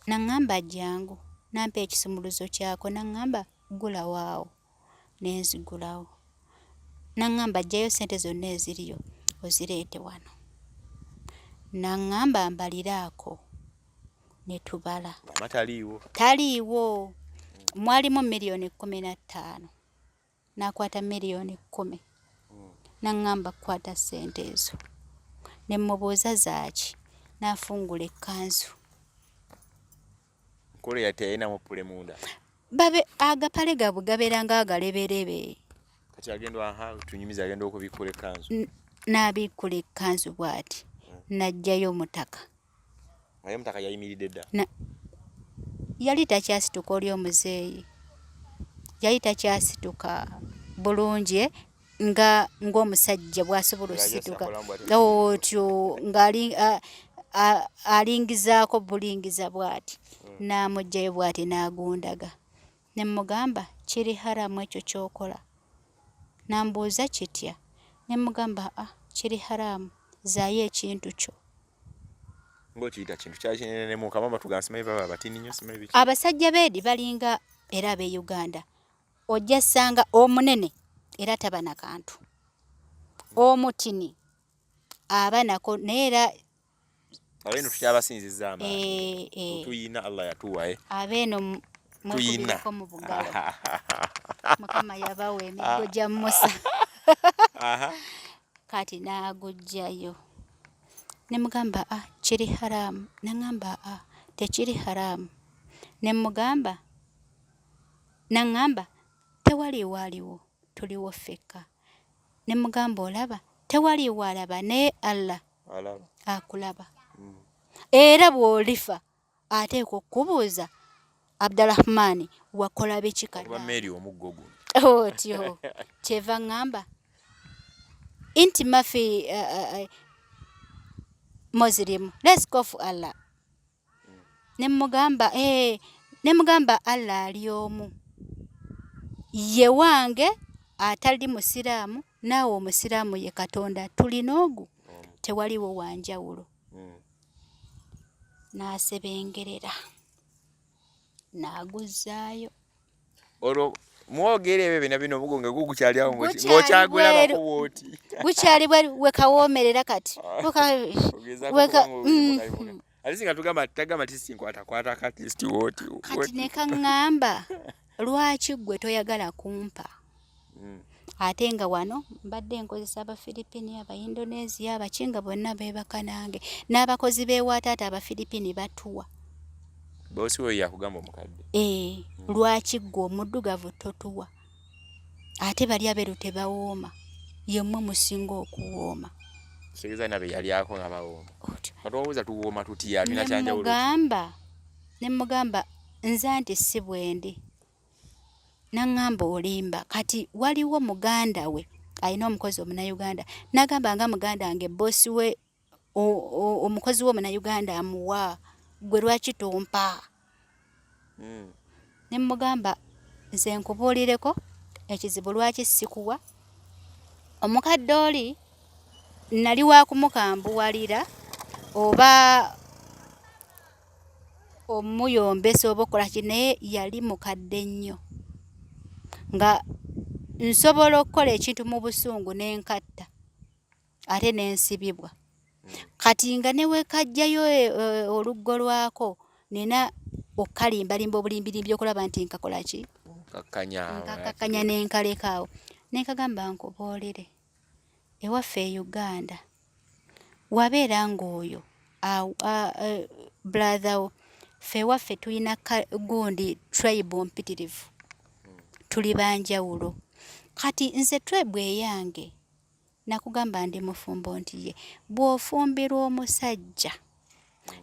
naŋŋamba jangu nampa ekisumuluzo kyako naŋŋamba gula waawo nenzigulawo naŋŋamba ajjayo ssente zonna eziriyo ozireete wano naŋŋamba mbaliraako ne tubala taliiwo mwalimu miliyoni 15 nakwata miliyoni 10 naŋŋamba kwata ssente ezo ne mubuuza zaaki nafungula ekkanzu nkole yati ayina mupule munda babe agapale gabwe gabeera nga agaleberebe kati agenda tunyumiza agenda okubikkula ekkanzu n'abikkula ekkanzu bw'ati najjayo omutaka naye omutaka yayimiridde dda yali takyasituka oli omuzeeyi yali takyasituka bulungi ng'omusajja bw'asobola osituka otyo ng'alingizaako bulingiza bw'ati n'amugjayo bw'ati n'agundaga ne mugamba kiri haramu ekyo ky'okola nambuuza kitya ne mugamba kiri haramu zaayo ekintu kyo ng'okiyita kintu kyakinene ne mukama batuga nsimayi baba batini nnyo simayi biki abasajja beedi balinga era ab'e Uganda ojja ssanga omunene era taba na kantu omutini aba nako naye era abeeno tukyabasinzizza amaanyi tuyina Allah yatuwa abeeno mwekubireko mu bugalo mukama yabawa emiggo gya Musa kati n'agujjayo ne mugamba kiri haramu naŋŋamba tekiri haramu ne mugamba naŋŋamba tewali waaliwo tuliwo ffekka ne mugamba olaba tewali waalaba naye Allah akulaba era bw'olifa ateekwa okubuuza Abdurahmani wakola biki Mary omuggo guno otyo kyeva ŋŋamba inti mafi Muslim let's go for Allah ne mugamba Allah ali omu ye wange atali musiraamu naawe omusiraamu ye Katonda tulina ogu tewaliwo wanjawulo n'asebengerera n'aguzzaayo olwo mwogere ebyo bina bino omugongo gukyali awo ng'okyagulabako bw'oti gukyali we kawoomerera kati alisi nga tagamba tisinkwatakwata kati woti kati ne kaŋŋamba lwaki gwe toyagala kumpa ate nga wano mbadde nkozesa Abafiripini Abaindonesia Abakinga bonna beebaka nange n'abakozi b'ewaataata Abafiripini batuwa bosi we yakugamba omukadde lwaki gwe omuddugavu totuwa ate bali abeeru tebawooma yemmwe musinga okuwooma kitegeeza nabe yali ako nga bawooma katobuuza tuwooma tutya tulina kyanjawulo ne mugamba nze anti si bwendi naŋŋamba olimba kati waliwo muganda we alina omukozi Omunayuganda n'agamba nga muganda wange bosi we omukozi we Omunayuganda amuwa gwe lwaki tompa ne mugamba nze nkubuulireko ekizibu lwaki sikuwa omukadde oli nali wa kumukambuwalira oba omuyombesa oba okola ki naye yali mukadde nnyo nga nsobola okukola ekintu mu busungu n'enkatta ate n'ensibibwa kati nga ne wekajjayo oluggo lwako nina okkalimbalimba obulimbirimbi okulaba nti nkakola ki nkakakanya n'enkalekaawo nenkagamba nkubuulire ewaffe e Uganda wabeera ng'oyo brother wo ffe ewaffe tulina gundi tribe mpitirivu tuli banjawulo kati nze tribe eyange nakugamba ndi mufumbo nti ye bw'ofumbirwa omusajja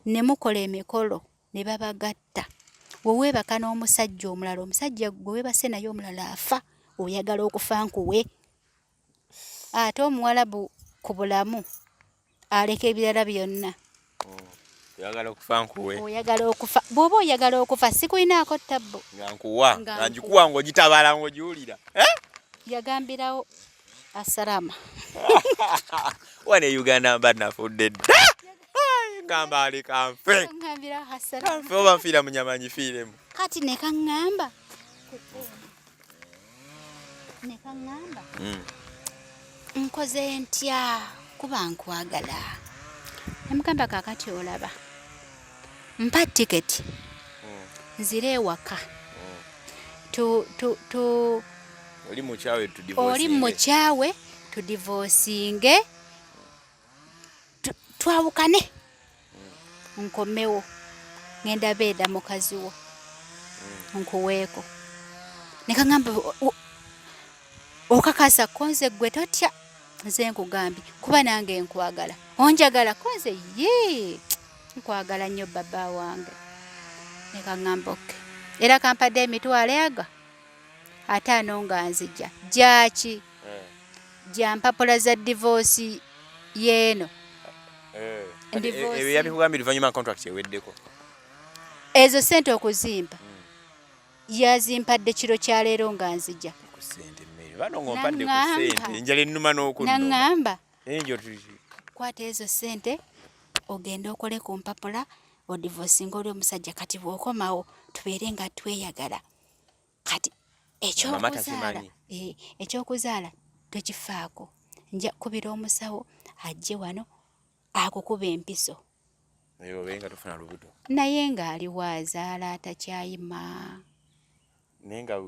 ne mukola emikolo ne babagatta weweebaka n'omusajja omulala omusajja gwe weebase naye omulala afa oyagala okufa nkuwe ate Omuwalabu ku bulamu aleka ebirala byonna Oyagala okufa nkuwe. Oyagala okufa. Bw'oba oyagala okufa sikuyinaako ttabbo. Nga nkuwa. Nga ngikuwa ng'ogitabala ng'ogiwulira. Yagambirawo assalama. Wano e Uganda mba nafudde dda. Gamba aleka nfe. Ngambirawo assalama. Nfe oba nfiira mu nyama nyifiiremu. Kati ne kaŋŋamba. Ne kaŋŋamba. Nkoze ntya kuba nkwagala. Ne mugamba kaakati olaba. Mpa tiketi. Nzire ewaka. Oli mukyawe tudivorcinge. Oli mukyawe tudivorcinge. Twawukane. Nkomewo. Ngenda beeda mukazi wo. Nkuweeko. Ne kaŋŋamba okakasa konze gwe totya. Nze nkugambye kuba nange nkwagala. Onjagala konze ye. Nkwagala nnyo baba wange. Ne kaŋŋamba oke. Era kampadde emitwalo ega. Ate nga nzija. Jaki. Jampapula za divorce yeeno. Ebyo yabikugambye luvannyuma contract eweddeko. Ezo sente okuzimpa. Yazimpadde kiro kya leero nga nzija. Ku sente mmere. Bano ng'ompadde ku sente. Enjala ennuma n'okunno. Naŋŋamba. Enjo tuki. Kwata ezo sente ogende okole ku mpapula odivorcinga oli omusajja kati bw'okomawo tubeere nga tweyagala. Kati ekyokuzaala tokifaako. Nja kubira omusawo ajje wano akukuba empiso. Obenga tofuna lubuto. Naye ng'ali waazaala atakyayima. Naye nga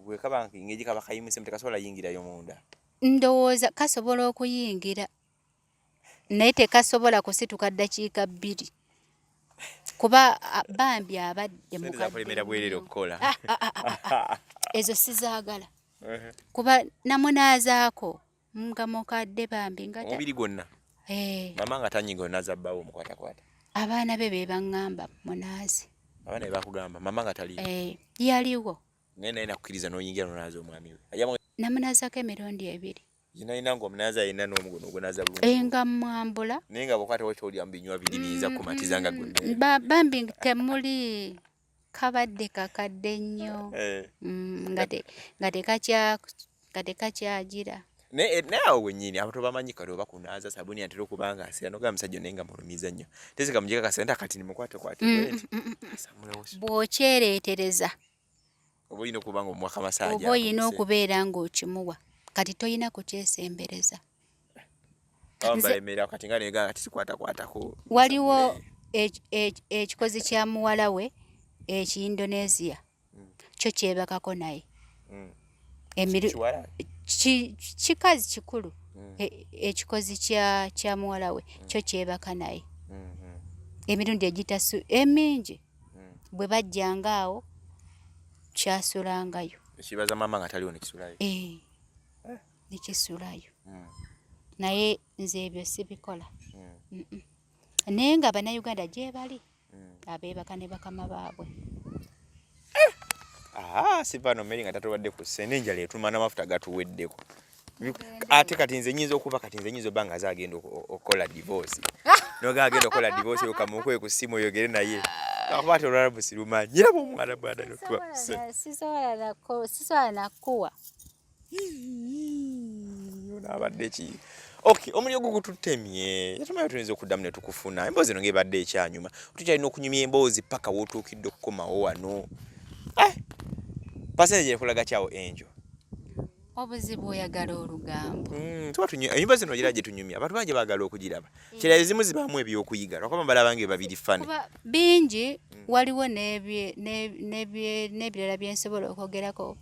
bwekaba ng'egi kaba kayimise tekasobola yingirayo munda. Ndowooza kasobola okuyingira. Naye tekasobola kusituka ddakiika 2. Kuba bambi abadde mukadde. Ezo sizaagala. Kuba namunaazaako nga mukadde bambi nga omubiri gwonna. Mama nga tanyiga onaaza bbaawo omukwatakwata. Abaana be baŋŋamba munaazi. Abaana be bakugamba mama nga taliiwo. Yaliwo. Naye naye nakkiriza n'oyingira n'onaaza omwami we. Namunaazaako emirundi 2. Yinaina ng'omunaaza ayina n'omugono ogunaaza bulungi. Nga mwambula. Naye nga bw'okwatawo ky'olya mu binywa biri biyinza kumatiza nga gunne. Bambi temuli kabadde kakadde nnyo. Nga tekakyagira. Naye awo wennyini abato bamanyi kale oba kunaaza sabuni atera okuba nga asira n'ogamba musajja naye nga mulumiza nnyo. Tezeka mugikakasa nti kati nimukwate. Bw'okyereetereza. Oba olina okuba nga omuwaka masaaja. Oba olina okubeera ng'okimuwa. Kati toyina kukyesembereza. Kati nga negamba kati sikwatakwatako. Waliwo ekikozi kya muwala we Indonesia. Kyo kyebakako naye. Kikazi kikulu. Ekikozi kya muwala we kyo kyebaka naye. Emirundi egitasu emingi. Bwe bajjanga awo kyasulangayo. Kibaza mama nga taliwo nekisulayo. Nekisulayo. Naye nze ebyo sibikola. Naye nga Bannayuganda gye bali. Abeebaka ne bakama baabwe. Sivano Mary nga tatobadde ku ssente enjala etuma n'amafuta gatuweddeko. Ate kati nze nnyinza okuba kati nze nnyinza obanga azagenda okukola divorce. Noga agenda okukola divorce yokamukwe ku simu oyogere naye. Akuba ati Olwarabu sirumanyi. Nyiraba Omwarabu adalotwa. Sisobola nakuwa. Abadde ki? Okay, omuliro gututemye. Yatumayo tuyinza okuddamu ne tukufuna. Emboozi eno ng'ebadde ekyanyuma. Tukyalina okunyumya emboozi paka w'otuukidde okukomawo wano. Pasenje ekulaga kyawo enjo. Obuzibu oyagala olugambo. Ennyumba zino gira gye tunyumya. Abantu bangi baagala okugiraba. Kira ezimu zibaamu ebyokuyiga. Lwakuba balaba ng'ebabiri fane. Bingi waliwo n'ebirala bye nsobola okwogerako.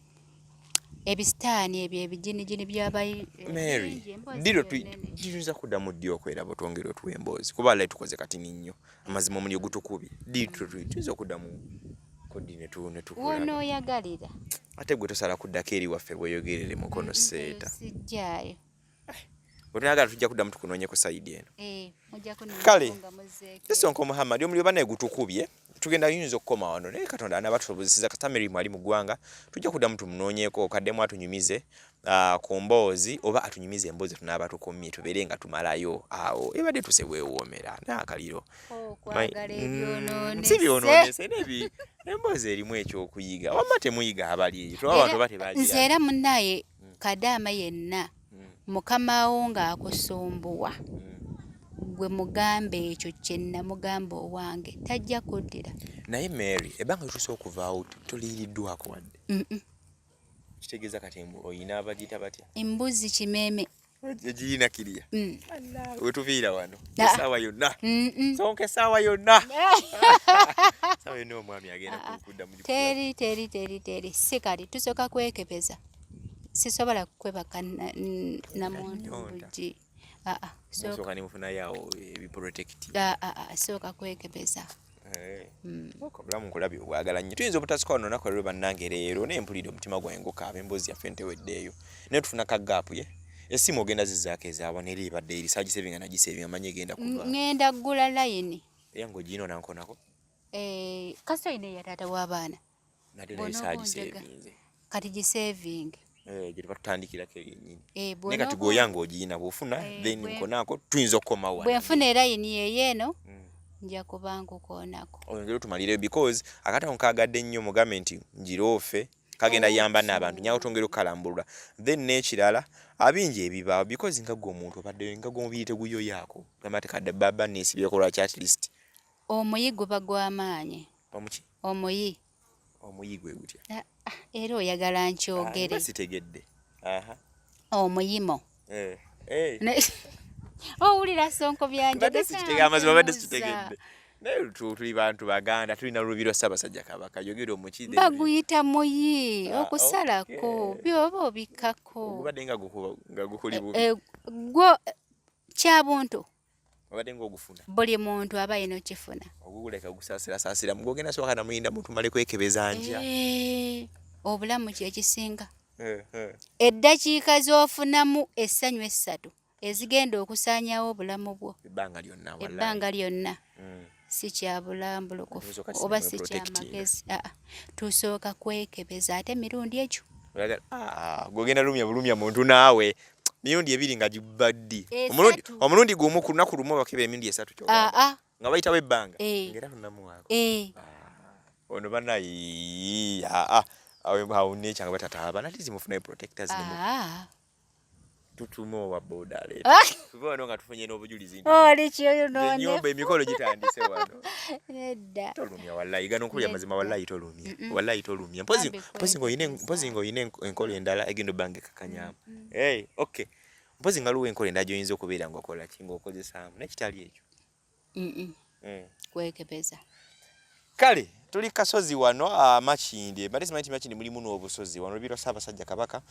Ebisitaani ebyo ebijinijini by'abayi. Mary, diro tuyinza kuddamu ddi okweraba otwongere otuwa emboozi. Kuba lali tukoze kati ninnyo. Amazima omuliro gutukubye. Diro tuyinza okuddamu kodi ne tukula. Wono oyagalira. Ate gwe tosala kuddako eri waffe bweyogerere mukono seeta. Sijjaayo. Otunagala tujja kuddamu tukunoonye ku side eno. Mujja kunoonye Kale nga muzeeko. Ssonko Muhammad omuliro bana gutukubye. Tugenda yinza okukoma wano naye Katonda anabatulobozesa kastameri mwali mu ggwanga tujja kuddamu tumunoonyeeko kaddemu atunyumize ku mboozi oba atunyumize emboozi tunaaba tukomye tubeere nga tumalayo awo ebadde tusebwewoomera n'akaliro kwagala ebyonoonese si byonoonese nebi emboozi erimu ekyokuyiga wamma temuyiga abali eyo tuba abantu batebagira nze era munnaye Kadaama yenna mukamawo ng'akusumbuwa gwe mugambe ekyo kye namugamba owange tajja kuddira naye Mary ebbanga tutuuse okuvaawo toliiriddwako wadde kitegeeza kati oyina abagiyita batya embuzi kimeeme egiyina kiriya wetuviira wano essaawa yonna sonka essaawa yonna essaawa yonna omwami agenda kukudda mu teri si kati tusooka kwekebeza sisobola kukwebaka namuntu bugi sooka nemufunayo awo ebiprotecti sooka kwekebeza obulamu nkulabye obwagala nnyo tuyinza obutasika wano olunaku leero bannange leero naye mpulidde omutima gwange gukaaba emboozi yaffe nteweddeeyo naye tufuna kagaapu ye essimu ogenda zizzaako ezaawa neeri ebadde eri saagisevinga nagisevinga manyi egenda kuva ngenda ggula layini era ng'ogiino nankonako kasi oyina eyataata w'abaana nadde naye saagisevinze kati gisevinge gye batutandikirako yennyini naye kati gwoyanga ogiyina bw'ofuna then nkonaako tuyinza okukomawo bwe nfuna elayini yeyeeno nja kubanga ukoonako oyongere otumalireyo because akatabo kagadde nnyo mugambe nti njiroofe kagenda yamba n'abantu nyawo tongera okalambulula then n'ekirala abingi ebibaawo because nga gwe omuntu obadde nga gw'omubiri teguyoyaako gamba tekadde baba neesibyeko lwaki at least omuyi guba gw'amaanyi omuki omuyi gwe gutya era oyagala nkyogere sitegedde omuyimo owulira Ssonko byanjagamaziba badde sitegedde naye tuli bantu baganda tulina lubiro Ssaabasajja Kabaka yogera omuki baguyita muyi okusalako byoba obikkako obadde nga gukuli bubi gwo kyabuntu obadde ng'ogufuna buli muntu aba ayina okifuna oguguleka gusaasirasaasira mugogenda soka namuyinda muntu male kwekebeza nja obulamu kyekisinga eddakiika z'ofunamu essanyu 3 ezigenda okusaanyawo obulamu bwo ebbanga lyonna si kya bulambulukufu oba si kya magezi tusooka kwekebeza ate emirundi egyo gwogenda bulumya muntu naawe mirundi 2 nga gibaddi omulundi gumu ku lunaku lumu bakeba emirundi 3 kyokka nga bayitawo ebbanga ngera tunamuwaako ono banayi awo nekyanga batataaba nati zimufunayo protectors tutume owa boda leero tuve wano nga tufunye n'obujulizi nyomba emikolo gitandise wano nedda tolumya wallahi gano nkulya mazima wallahi tolumya mpozi ng'oyina enkola endala egenda obbange kakanyaamu okay mpozi nga luwa enkola endala gy'oyinza okubeera ng'okola ki ng'okozesaamu nekitali ekyo kwekebeza kale tuli kasozi wano Makindye bali simanyi Makindye mulimu n'obusozi wano lubiro Ssaabasajja Kabaka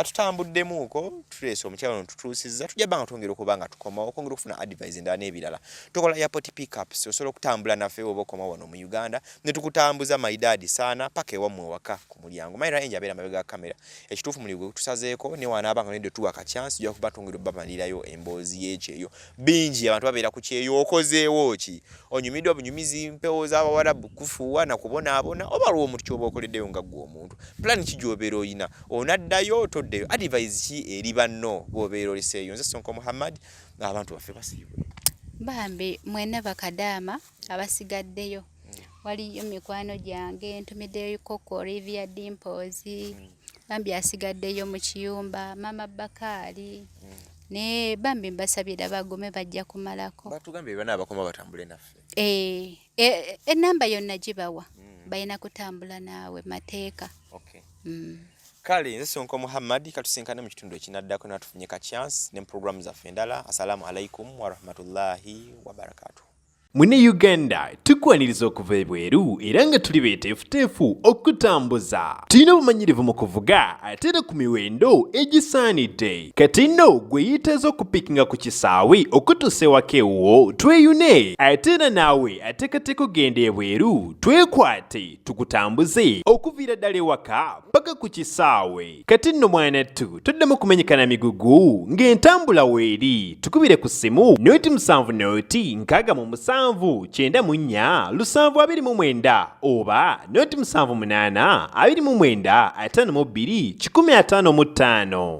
tutambuddemuuko tuleese omukyala ono tutuusizza tujja banga twongera okuba nga tukomawo okwongera okufuna advice endala n'ebirala tukola airport pickups osobola okutambula naffe oba okoma wano mu Uganda ne tukutambuza maidadi saana paka ewammwe ewaka ku mulyango mayira enja abeera mabega ga kamera ekituufu muli gwe tusazeeko ne wanaabanga nedde tuwa ka chance tujja kuba twongera obamalirayo emboozi y'ekyeyo bingi abantu babeera ku kyeyo okozeewo ki onyumiddwa bunyumizi mpewo z'Abawarabu kufuuwa na kubonaabona oba lwo omuntu kyoba okoleddeyo nga gwe omuntu plan ki gy'obeera oyina onaddayo toddeyo advice ki eri banno bw'obeera oliseeyo nze Ssonko Muhammad abantu baffe basiibwe bambi mwena Bakadaama abasigaddeyo waliyo mikwano gyange ntumiddeyo Koko Olivia Dimples bambi asigaddeyo mu kiyumba Mama Bakaali ne bambi mbasabira bagome bajja kumalako batugambye bana abakoma batambule naffe enamba yonna gibawa balina kutambula naawe mateeka kale nze Ssonko Muhammad katusinkane mu kitundu ekinaddako natufunye ka chance ne program zaffe endala assalamu alaikum wa rahmatullahi wa barakatuh Mune Uganda tukwaniriza okuva ebweru era nga tuli beeteefuteefu okutambuza. Tulina obumanyirivu mu kuvuga ate era ku miwendo egisaanidde. Kati nno gwe yeetaaze okupikinga ku kisaawe okutuusa ewaka ewuwo tweyune. Ate era naawe ateekateeka ogenda ebweru twekwate tukutambuze okuviira ddala ewaka paka ku kisaawe. Kati nno mwanattu toddamu kumenyekana migugu ng'entambula weeri. Tukubire ku ssimu noti 7 noti 67 94 729 oba noti 78 29 52 155.